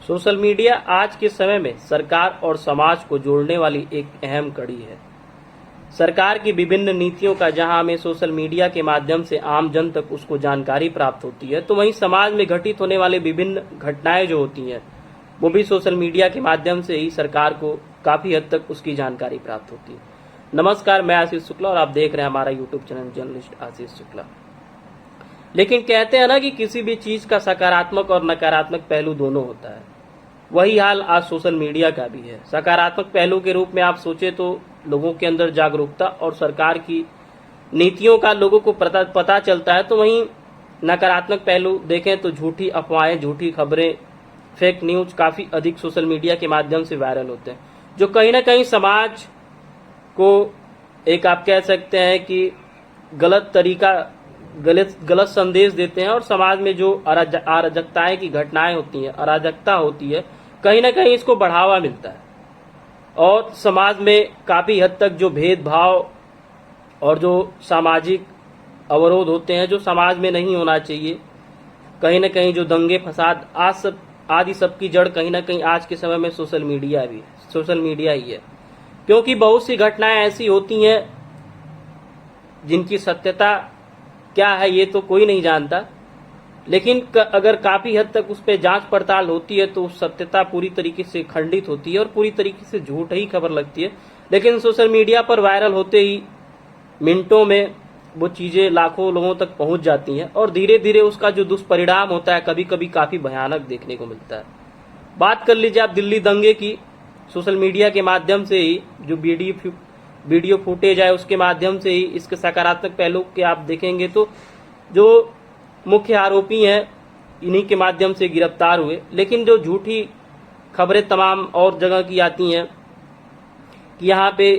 Social media आज के समय में सरकार और समाज को जोड़ने वाली एक अहम कड़ी है। सरकार की विभिन्न नीतियों का जहां हमें सोशल मीडिया के माध्यम से आम जन तक उसको जानकारी प्राप्त होती है, तो वहीं समाज में घटित होने वाले विभिन्न घटनाएं जो होती हैं वो भी सोशल मीडिया के माध्यम से ही सरकार को काफी हद तक उसकी जानकारी प्राप्त होती है। नमस्कार, मैं आशीष शुक्ला और आप देख रहे हैं हमारा YouTube channel journalist Ashish Shukla. लेकिन कहते हैं ना कि किसी भी चीज का सकारात्मक और नकारात्मक पहलू दोनों होता है। वही हाल आज सोशल मीडिया का भी है। सकारात्मक पहलू के रूप में आप सोचे तो लोगों के अंदर जागरूकता और सरकार की नीतियों का लोगों को पता चलता है, तो वहीं नकारात्मक पहलू देखें तो झूठी अफवाहें, झूठी खबरें, फेक न्यूज काफी अधिक सोशल मीडिया के माध्यम से वायरल होते हैं, जो कहीं ना कहीं समाज को एक आप कह सकते हैं कि गलत संदेश देते हैं और समाज में जो अराजकताएं की घटनाएं होती हैं, अराजकता होती है, कहीं ना कहीं इसको बढ़ावा मिलता है और समाज में काफी हद तक जो भेदभाव और जो सामाजिक अवरोध होते हैं जो समाज में नहीं होना चाहिए, कहीं ना कहीं जो दंगे फसाद आदि सब की जड़ कहीं ना कहीं आज के समय में सोशल मीडिया ही है। क्योंकि बहुत सी घटनाएं ऐसी होती हैं जिनकी सत्यता क्या है ये तो कोई नहीं जानता, लेकिन अगर काफी हद तक उस पर जांच पड़ताल होती है तो सत्यता पूरी तरीके से खंडित होती है और पूरी तरीके से झूठ ही खबर लगती है। लेकिन सोशल मीडिया पर वायरल होते ही मिनटों में वो चीजें लाखों लोगों तक पहुंच जाती हैं और धीरे धीरे उसका जो दुष्परिणाम होता है कभी कभी काफी भयानक देखने को मिलता है। बात कर लीजिए आप दिल्ली दंगे की। सोशल मीडिया के माध्यम से ही जो वीडियो फुटेज है उसके माध्यम से ही इसके सकारात्मक पहलू के आप देखेंगे तो जो मुख्य आरोपी हैं इन्हीं के माध्यम से गिरफ्तार हुए। लेकिन जो झूठी खबरें तमाम और जगह की आती हैं कि यहाँ पे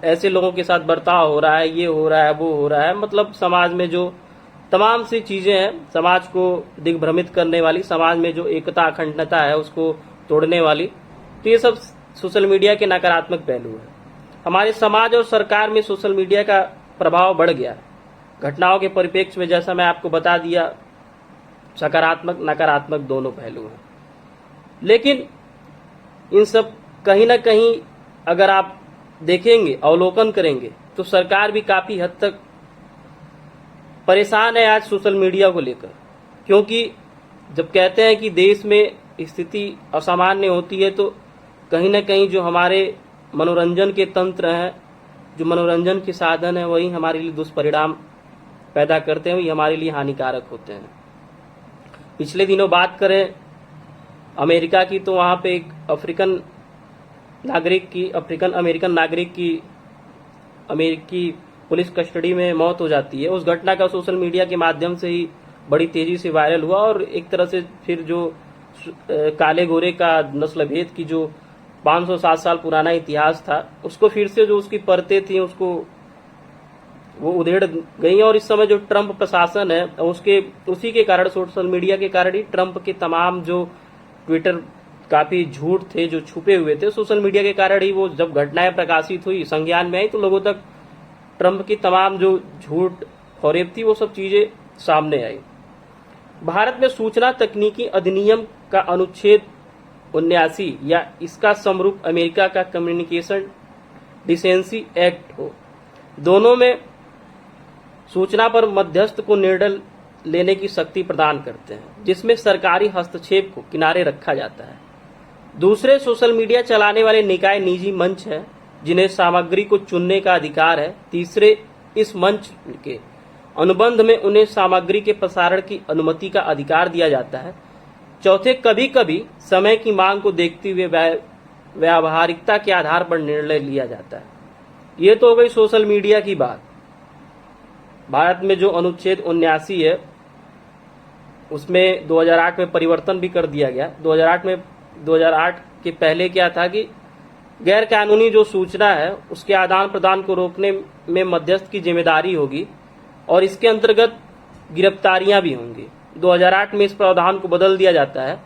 ऐसे लोगों के साथ बर्ताव हो रहा है, ये हो रहा है, वो हो रहा है, मतलब समाज में जो तमाम सी चीजें हैं समाज को दिग्भ्रमित करने वाली, समाज में जो एकता अखंडता है उसको तोड़ने वाली, तो ये सब सोशल मीडिया के नकारात्मक पहलू है। हमारे समाज और सरकार में सोशल मीडिया का प्रभाव बढ़ गया है। घटनाओं के परिप्रेक्ष्य में जैसा मैं आपको बता दिया, सकारात्मक नकारात्मक दोनों पहलू हैं। लेकिन इन सब कहीं ना कहीं अगर आप देखेंगे, अवलोकन करेंगे, तो सरकार भी काफी हद तक परेशान है आज सोशल मीडिया को लेकर। क्योंकि जब कहते हैं कि देश में स्थिति असामान्य होती है तो कहीं ना कहीं जो हमारे मनोरंजन के तंत्र हैं, जो मनोरंजन के साधन है, वही हमारे लिए दुष्परिणाम पैदा करते हैं, वही हमारे लिए हानिकारक होते हैं। पिछले दिनों बात करें अमेरिका की, तो वहाँ पे एक अफ्रीकन अमेरिकन नागरिक की अमेरिकी पुलिस कस्टडी में मौत हो जाती है। उस घटना का सोशल मीडिया के माध्यम से ही बड़ी तेजी से वायरल हुआ और एक तरह से फिर जो काले गोरे का नस्ल भेद की जो 507 साल पुराना इतिहास था उसको फिर से जो उसकी परतें थी उसको वो उधेड़ गई। और इस समय जो ट्रंप प्रशासन है उसी के कारण, सोशल मीडिया के कारण ही ट्रंप के तमाम जो ट्विटर काफी झूठ थे जो छुपे हुए थे, सोशल मीडिया के कारण ही वो जब घटनाएं प्रकाशित हुई, संज्ञान में आई, तो लोगों तक ट्रंप की तमाम जो झूठ फरेब थी वो सब चीजें सामने आई। भारत में सूचना तकनीकी अधिनियम का अनुच्छेद 79 या इसका समरूप अमेरिका का कम्युनिकेशन डिसेंसी एक्ट हो, दोनों में सूचना पर मध्यस्थ को निर्णय लेने की शक्ति प्रदान करते हैं, जिसमें सरकारी हस्तक्षेप को किनारे रखा जाता है। दूसरे, सोशल मीडिया चलाने वाले निकाय निजी मंच हैं जिन्हें सामग्री को चुनने का अधिकार है। तीसरे, इस मंच के अनुबंध में उन्हें सामग्री के प्रसारण की अनुमति का अधिकार दिया जाता है। चौथे, कभी कभी समय की मांग को देखते हुए व्यावहारिकता के आधार पर निर्णय लिया जाता है। ये तो हो गई सोशल मीडिया की बात। भारत में जो अनुच्छेद 79 है उसमें 2008 में परिवर्तन भी कर दिया गया। 2008 के पहले क्या था कि गैर कानूनी जो सूचना है उसके आदान प्रदान को रोकने में मध्यस्थ की जिम्मेदारी होगी और इसके अंतर्गत गिरफ्तारियां भी होंगी। 2008 में इस प्रावधान को बदल दिया जाता है।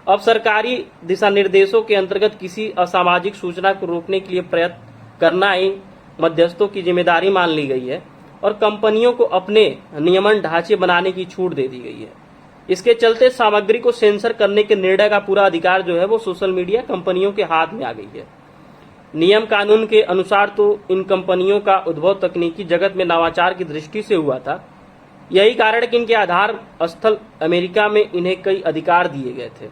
अब सरकारी दिशा निर्देशों के अंतर्गत किसी असामाजिक सूचना को रोकने के लिए प्रयत्न करना इन मध्यस्थों की जिम्मेदारी मान ली गई है और कंपनियों को अपने नियमन ढांचे बनाने की छूट दे दी गई है। इसके चलते सामग्री को सेंसर करने के निर्णय का पूरा अधिकार जो है वो सोशल मीडिया कंपनियों के हाथ में आ गई है। नियम कानून के अनुसार तो इन कंपनियों का उद्भव तकनीकी जगत में नवाचार की दृष्टि से हुआ था। यही कारण है कि इनके आधार स्थल अमेरिका में इन्हें कई अधिकार दिए गए थे।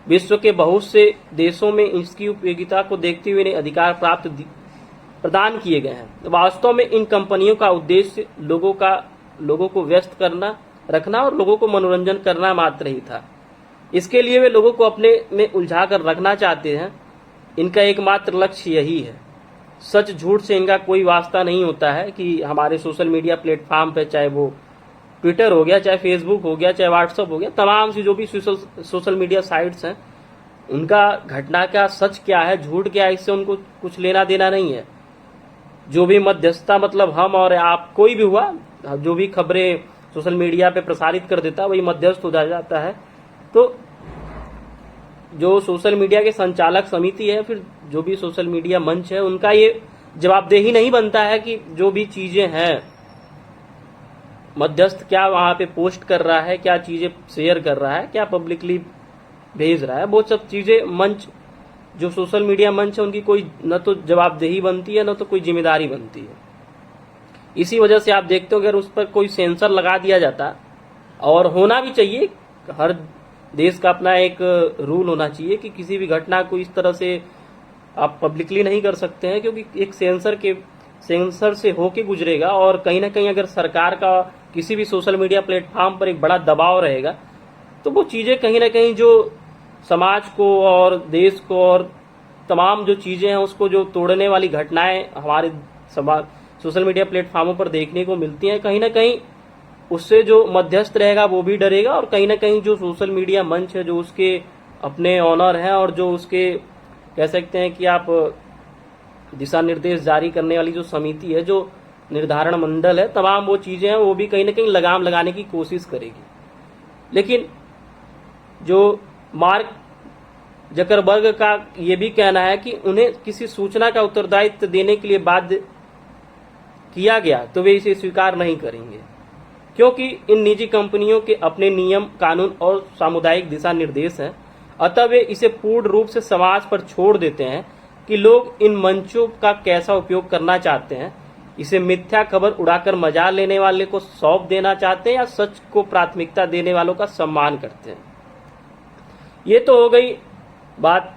विश्व के बहुत से देशों में इसकी उपयोगिता को देखते हुए इन्हें अधिकार प्रदान किए गए हैं। वास्तव में इन कंपनियों का उद्देश्य लोगों को व्यस्त रखना और लोगों को मनोरंजन करना मात्र ही था। इसके लिए वे लोगों को अपने में उलझा कर रखना चाहते हैं। इनका एकमात्र लक्ष्य यही है। सच झूठ से इनका कोई वास्ता नहीं होता है कि हमारे सोशल मीडिया प्लेटफॉर्म पे, चाहे वो ट्विटर हो गया, चाहे फेसबुक हो गया, चाहे व्हाट्सएप हो गया, तमाम सी जो भी सोशल मीडिया साइट्स हैं, उनका घटना का सच क्या है, झूठ क्या है, इससे उनको कुछ लेना देना नहीं है। जो भी मध्यस्थता, मतलब हम और आप, कोई भी हुआ, जो भी खबरें सोशल मीडिया पे प्रसारित कर देता है वही मध्यस्थ हो जाता है। तो जो सोशल मीडिया के संचालक समिति है, फिर जो भी सोशल मीडिया मंच है, उनका ये जवाबदेही नहीं बनता है कि जो भी चीजें हैं, मध्यस्थ क्या वहां पे पोस्ट कर रहा है, क्या चीजें शेयर कर रहा है, क्या पब्लिकली भेज रहा है, वो सब चीजें मंच, जो सोशल मीडिया मंच है, उनकी कोई न तो जवाबदेही बनती है, न तो कोई जिम्मेदारी बनती है। इसी वजह से आप देखते हो अगर उस पर कोई सेंसर लगा दिया जाता, और होना भी चाहिए, हर देश का अपना एक रूल होना चाहिए कि किसी भी घटना को इस तरह से आप पब्लिकली नहीं कर सकते हैं, क्योंकि एक सेंसर से होके गुजरेगा। और कहीं ना कहीं अगर सरकार का किसी भी सोशल मीडिया प्लेटफॉर्म पर एक बड़ा दबाव रहेगा, तो वो चीजें कहीं ना कहीं जो समाज को और देश को और तमाम जो चीजें हैं उसको जो तोड़ने वाली घटनाएं हमारे समाज सोशल मीडिया प्लेटफॉर्मों पर देखने को मिलती हैं, कहीं ना कहीं उससे जो मध्यस्थ रहेगा वो भी डरेगा। और कहीं ना कहीं जो सोशल मीडिया मंच है, जो उसके अपने ऑनर हैं और जो उसके कह सकते हैं कि आप दिशा निर्देश जारी करने वाली जो समिति है, जो निर्धारण मंडल है, तमाम वो चीजें हैं, वो भी कहीं ना कहीं लगाम लगाने की कोशिश करेगी। लेकिन जो मार्क जकरबर्ग का ये भी कहना है कि उन्हें किसी सूचना का उत्तरदायित्व देने के लिए बाध्य किया गया तो वे इसे स्वीकार नहीं करेंगे, क्योंकि इन निजी कंपनियों के अपने नियम कानून और सामुदायिक दिशा निर्देश हैं। अतः वे इसे पूर्ण रूप से समाज पर छोड़ देते हैं कि लोग इन मंचों का कैसा उपयोग करना चाहते हैं। इसे मिथ्या खबर उड़ाकर मजा लेने वाले को सौंप देना चाहते हैं या सच को प्राथमिकता देने वालों का सम्मान करते हैं। ये तो हो गई बात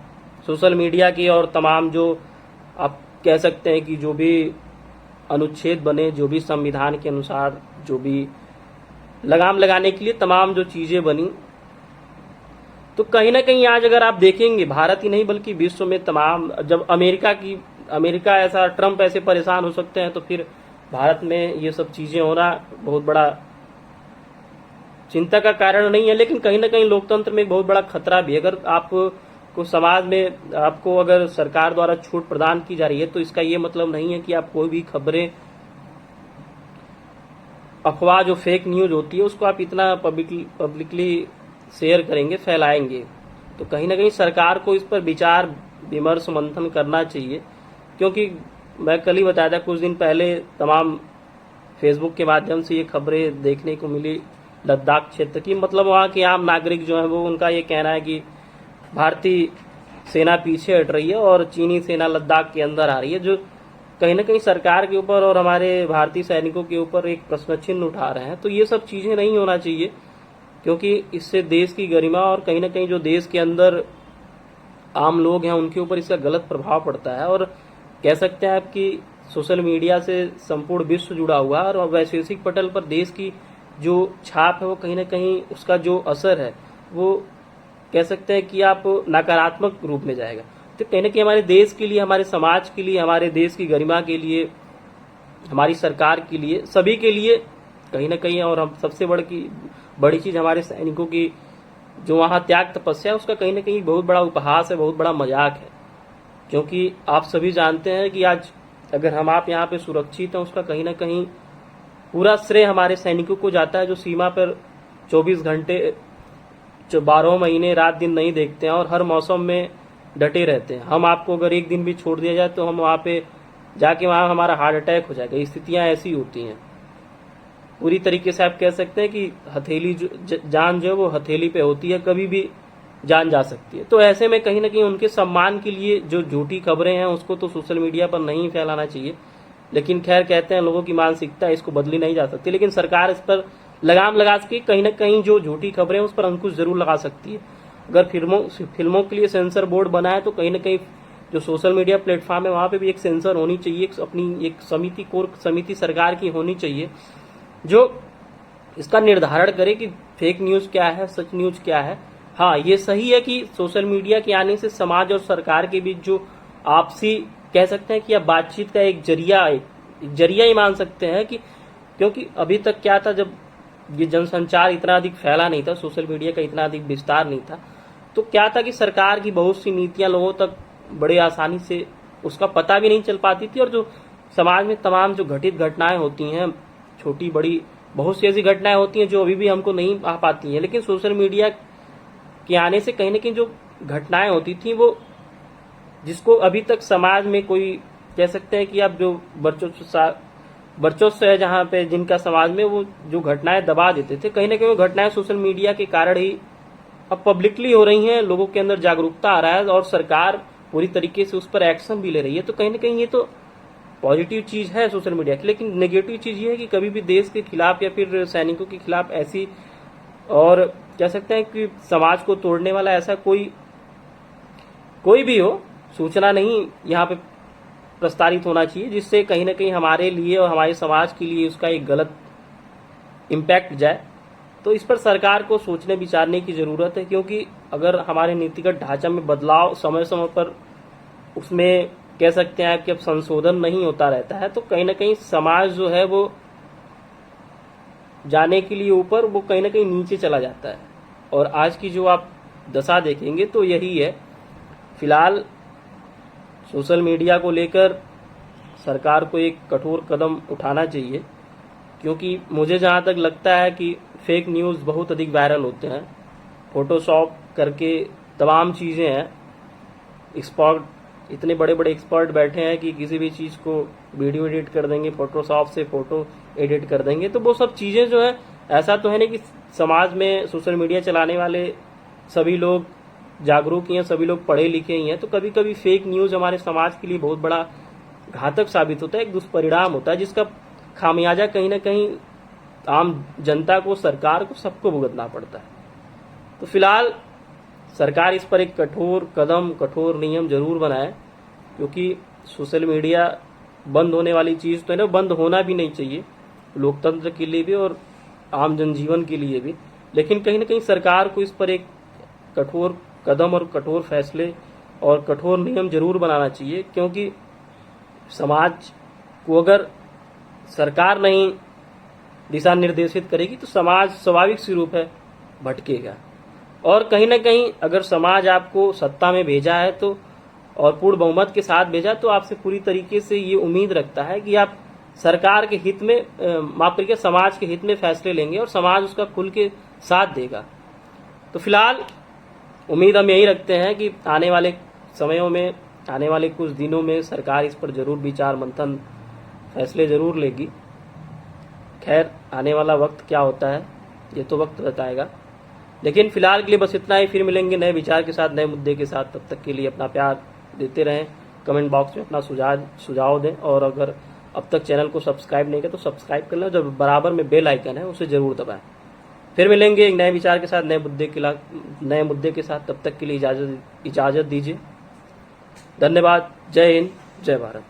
सोशल मीडिया की, और तमाम जो आप कह सकते हैं कि जो भी अनुच्छेद बने, जो भी संविधान के अनुसार जो भी लगाम लगाने के लिए तमाम जो चीजें बनी, तो कहीं ना कहीं आज अगर आप देखेंगे, भारत ही नहीं बल्कि विश्व में तमाम, जब अमेरिका ऐसा, ट्रम्प ऐसे परेशान हो सकते हैं, तो फिर भारत में ये सब चीजें होना बहुत बड़ा चिंता का कारण नहीं है। लेकिन कहीं ना कहीं लोकतंत्र में एक बहुत बड़ा खतरा भी है। अगर आपको समाज में आपको अगर सरकार द्वारा छूट प्रदान की जा रही है, तो इसका ये मतलब नहीं है कि आप कोई भी खबरें, अफवाह जो फेक न्यूज होती है, उसको आप इतना पब्लिकली शेयर करेंगे, फैलाएंगे। तो कहीं ना कहीं सरकार को इस पर विचार विमर्श मंथन करना चाहिए। क्योंकि मैं कल ही बताया था, कुछ दिन पहले तमाम फेसबुक के माध्यम से ये खबरें देखने को मिली लद्दाख क्षेत्र की, मतलब वहाँ के आम नागरिक जो है वो, उनका ये कहना है कि भारतीय सेना पीछे हट रही है और चीनी सेना लद्दाख के अंदर आ रही है, जो कहीं ना कहीं सरकार के ऊपर और हमारे भारतीय सैनिकों के ऊपर एक प्रश्न चिन्ह उठा रहे हैं। तो ये सब चीजें नहीं होना चाहिए, क्योंकि इससे देश की गरिमा और कहीं ना कहीं जो देश के अंदर आम लोग हैं उनके ऊपर इसका गलत प्रभाव पड़ता है। और कह सकते हैं आप कि सोशल मीडिया से संपूर्ण विश्व जुड़ा हुआ है, और वैश्विक पटल पर देश की जो छाप है वो कहीं ना कहीं उसका जो असर है वो कह सकते हैं कि आप नकारात्मक रूप में जाएगा। तो कहीं ना कहीं हमारे देश के लिए, हमारे समाज के लिए, हमारे देश की गरिमा के लिए, हमारी सरकार के लिए, सभी के लिए कहीं ना कहीं, और हम सबसे बड़ी चीज हमारे सैनिकों की जो वहाँ त्याग तपस्या है, उसका कहीं ना कहीं बहुत बड़ा उपहास है, बहुत बड़ा मजाक है। क्योंकि आप सभी जानते हैं कि आज अगर हम आप यहाँ पे सुरक्षित हैं, उसका कहीं ना कहीं पूरा श्रेय हमारे सैनिकों को जाता है, जो सीमा पर 24 घंटे 12 महीने रात दिन नहीं देखते हैं और हर मौसम में डटे रहते हैं। हम आपको अगर एक दिन भी छोड़ दिया जाए तो हम वहाँ पे जाके वहाँ हमारा हार्ट अटैक हो जाएगा। स्थितियाँ ऐसी होती हैं। पूरी तरीके से आप कह सकते हैं कि हथेली जान जो है वो हथेली पे होती है, कभी भी जान जा सकती है। तो ऐसे में कहीं ना कहीं उनके सम्मान के लिए जो झूठी खबरें हैं उसको तो सोशल मीडिया पर नहीं फैलाना चाहिए। लेकिन खैर, कहते हैं लोगों की मानसिकता है, इसको बदली नहीं जा सकती। लेकिन सरकार इस पर लगाम लगा के कहीं ना कहीं जो झूठी खबरें हैं उस पर अंकुश जरूर लगा सकती है। अगर फिल्मों के लिए सेंसर बोर्ड बना है तो कहीं ना कहीं जो सोशल मीडिया प्लेटफॉर्म है वहां पे भी एक सेंसर होनी चाहिए, अपनी एक समिति सरकार की होनी चाहिए जो इसका निर्धारण करे कि फेक न्यूज क्या है, सच न्यूज क्या है। हाँ, ये सही है कि सोशल मीडिया के आने से समाज और सरकार के बीच जो आपसी कह सकते हैं कि अब बातचीत का एक जरिया ही मान सकते हैं कि, क्योंकि अभी तक क्या था, जब ये जनसंचार इतना अधिक फैला नहीं था, सोशल मीडिया का इतना अधिक विस्तार नहीं था, तो क्या था कि सरकार की बहुत सी नीतियां लोगों तक बड़े आसानी से उसका पता भी नहीं चल पाती थी। और जो समाज में तमाम जो घटित घटनाएं होती हैं, छोटी बड़ी बहुत सी ऐसी घटनाएं होती हैं जो अभी भी हमको नहीं आ पाती हैं, लेकिन सोशल मीडिया के आने से कहीं ना कहीं जो घटनाएं होती थी वो, जिसको अभी तक समाज में कोई कह सकते हैं कि अब जो वर्चस्व है जहां पे जिनका समाज में, वो जो घटनाएं दबा देते थे, कहीं ना कहीं वो घटनाएं सोशल मीडिया के कारण ही अब पब्लिकली हो रही हैं, लोगों के अंदर जागरूकता आ रहा है और सरकार पूरी तरीके से उस पर एक्शन भी ले रही है। तो कहीं ना कहीं ये तो पॉजिटिव चीज है सोशल मीडिया की। लेकिन नेगेटिव चीज ये है कि कभी भी देश के खिलाफ या फिर सैनिकों के खिलाफ ऐसी, और कह सकते हैं कि समाज को तोड़ने वाला ऐसा कोई भी हो, सूचना नहीं यहाँ पे प्रस्तारित होना चाहिए जिससे कहीं ना कहीं हमारे लिए और हमारे समाज के लिए उसका एक गलत इम्पैक्ट जाए। तो इस पर सरकार को सोचने विचारने की जरूरत है, क्योंकि अगर हमारे नीतिगत ढांचा में बदलाव समय समय पर उसमें कह सकते हैं कि अब संशोधन नहीं होता रहता है, तो कहीं ना कहीं समाज जो है वो जाने के लिए ऊपर, वो कहीं ना कहीं नीचे चला जाता है। और आज की जो आप दशा देखेंगे तो यही है। फिलहाल सोशल मीडिया को लेकर सरकार को एक कठोर कदम उठाना चाहिए, क्योंकि मुझे जहां तक लगता है कि फेक न्यूज़ बहुत अधिक वायरल होते हैं, फोटोशॉप करके तमाम चीज़ें हैं। एक्सपर्ट, इतने बड़े बड़े एक्सपर्ट बैठे हैं कि किसी भी चीज़ को वीडियो एडिट कर देंगे, फोटोशॉप से फोटो एडिट कर देंगे। तो वो सब चीज़ें जो है, ऐसा तो है नहीं कि समाज में सोशल मीडिया चलाने वाले सभी लोग जागरूक ही हैं, सभी लोग पढ़े लिखे ही हैं। तो कभी कभी फेक न्यूज़ हमारे समाज के लिए बहुत बड़ा घातक साबित होता है, एक दुष्परिणाम होता है, जिसका खामियाजा कहीं ना कहीं आम जनता को, सरकार को, सबको भुगतना पड़ता है। तो फिलहाल सरकार इस पर एक कठोर नियम जरूर बनाए, क्योंकि सोशल मीडिया बंद होने वाली चीज़ तो है ना, बंद होना भी नहीं चाहिए लोकतंत्र के लिए भी और आम जनजीवन के लिए भी। लेकिन कहीं ना कहीं सरकार को इस पर एक कठोर कदम और कठोर फैसले और कठोर नियम जरूर बनाना चाहिए, क्योंकि समाज को अगर सरकार नहीं दिशा निर्देशित करेगी तो समाज स्वाभाविक सी रूप है भटकेगा। और कहीं ना कहीं अगर समाज आपको सत्ता में भेजा है तो, और पूर्ण बहुमत के साथ भेजा, तो आपसे पूरी तरीके से ये उम्मीद रखता है कि आप सरकार के हित में, माफ करिए, समाज के हित में फैसले लेंगे और समाज उसका खुल के साथ देगा। तो फिलहाल उम्मीद हम यही रखते हैं कि आने वाले समयों में, आने वाले कुछ दिनों में सरकार इस पर जरूर विचार मंथन, फैसले जरूर लेगी। खैर, आने वाला वक्त क्या होता है ये तो वक्त बताएगा। लेकिन फिलहाल के लिए बस इतना ही। फिर मिलेंगे नए विचार के साथ, नए मुद्दे के साथ। तब तक के लिए अपना प्यार देते रहें, कमेंट बॉक्स में अपना सुझाव दें, और अगर अब तक चैनल को सब्सक्राइब नहीं किया तो सब्सक्राइब कर लें, जो बराबर में बेल आइकन है उसे जरूर दबाएं। फिर मिलेंगे एक नए विचार के साथ, नए मुद्दे के साथ। तब तक के लिए इजाजत दीजिए। धन्यवाद। जय हिंद, जय भारत।